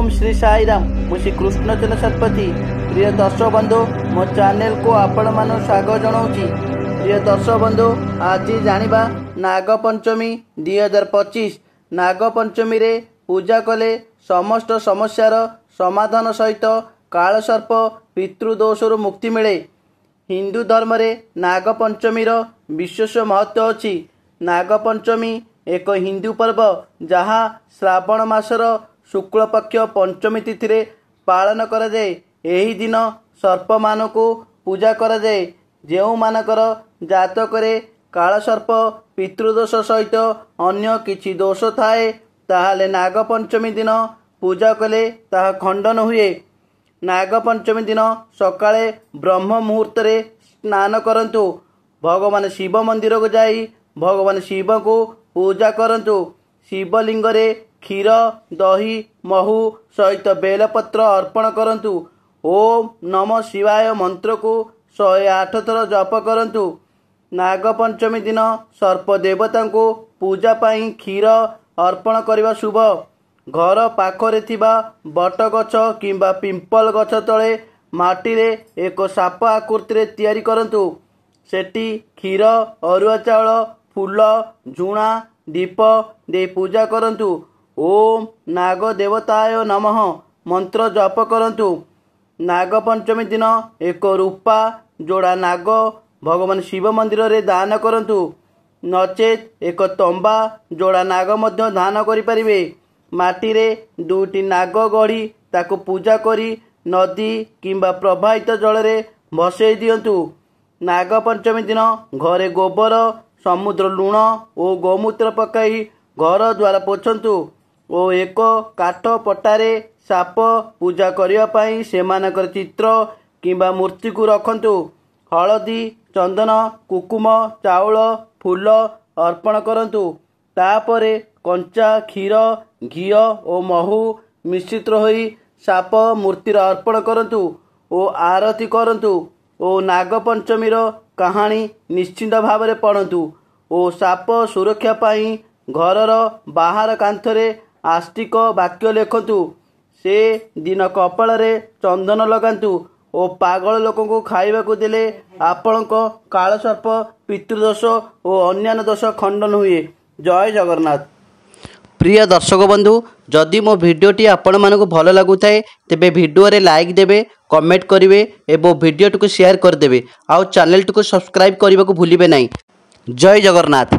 ओम श्री साईराम मु श्री कृष्णचंद्र शतपथी। प्रिय दर्शक बंधु मो चैनल को आपण मानु स्वागत जनाऊँगी। प्रिय दर्शक बंधु आज जानिबा नागपंचमी 2025। नागपंचमी रे पूजा कले समस्त समस्यार समाधान सहित कालसर्प पितृदोषरु मुक्ति मिले। हिंदू धर्म रे नागपंचमीर विशेष महत्व अछि। नागपंचमी एक हिंदू पर्व जहाँ श्रावण मासर शुक्ल पक्ष पंचमी तिथि रे पालन करा जाए। एही दिन सर्प मान को पूजा करा जाए। जेउ मानकर जातक रे कालसर्प पितृदोष सहित अन्य किछि दोष थाए ताहाले नागपंचमी दिन पूजा कले ताहा खंडन हुए। नागपंचमी दिन सकाळे ब्रह्म मुहूर्त रे स्नान करंतु। भगवान शिव मंदिर को जाई भगवान शिव को पूजा करंतु। शिवलिंग रे क्षीर दही महू सहित बेलपत्र अर्पण करंतु। ओम नमः शिवाय मंत्र को 108 थर जप करंतु। नागपंचमी दिन सर्प देवता को पूजा पाई क्षीर अर्पण करने शुभ। घर पाखरे थिबा बट गछ किंबा पिंपल गछ तले माटी रे एक साप आकृति रे तैयारी करंतु। सेठी क्षीर अरुआ चाउल फूल झुणा दीप दे पूजा करंतु। ओम नाग देवताय नमः मंत्र जप करंतु। नागपंचमी दिन एक रूपा जोड़ा नाग भगवान शिव मंदिर रे दान करंतु। नचेत एक तंबा जोड़ा नाग मध्य दान करि परिबे। माटी रे दुटी नाग गढ़ी ताको पूजा करी नदी किंबा प्रवाहित जल रे भसई दियंतु। नागपंचमी दिन घरे गोबर समुद्र लुण और गोमूत्र पकाई घर द्वार पोछंतु और एक काठ पटारे साप पूजा करिया पाई सेमानकर चित्र किंबा मूर्ति को रखंतु। हलदी चंदन कुकुम चाउल फूल अर्पण करंतु। तापरे कंचा क्षीर घी और महू मिश्रित होई साप मूर्तिर अर्पण करंतु और आरती करंतु। और नागपंचमीर कहानी निश्चिंत भाव पढ़ंतु। और साप सुरक्षा पाई घरर बाहर कांथरे आस्तिक वाक्य लेखंतु। से दिन कपाल रे चंदन लगांतु और पागल लोक को खाइबा को देले आपणक कालसर्प पितृदोष और अन्यान्य दोष खंडन हुए। जय जगन्नाथ। प्रिय दर्शक बंधु जदि मो भिडियोटी आपण मानक भल लगुଥାଏ तेबे भिडियो रे लाइक देबे कमेंट करिवे एवं भिडियो को शेयर कर देबे। आउ चैनल को सब्सक्राइब करने को भूलिबे नहीं। जय जगन्नाथ।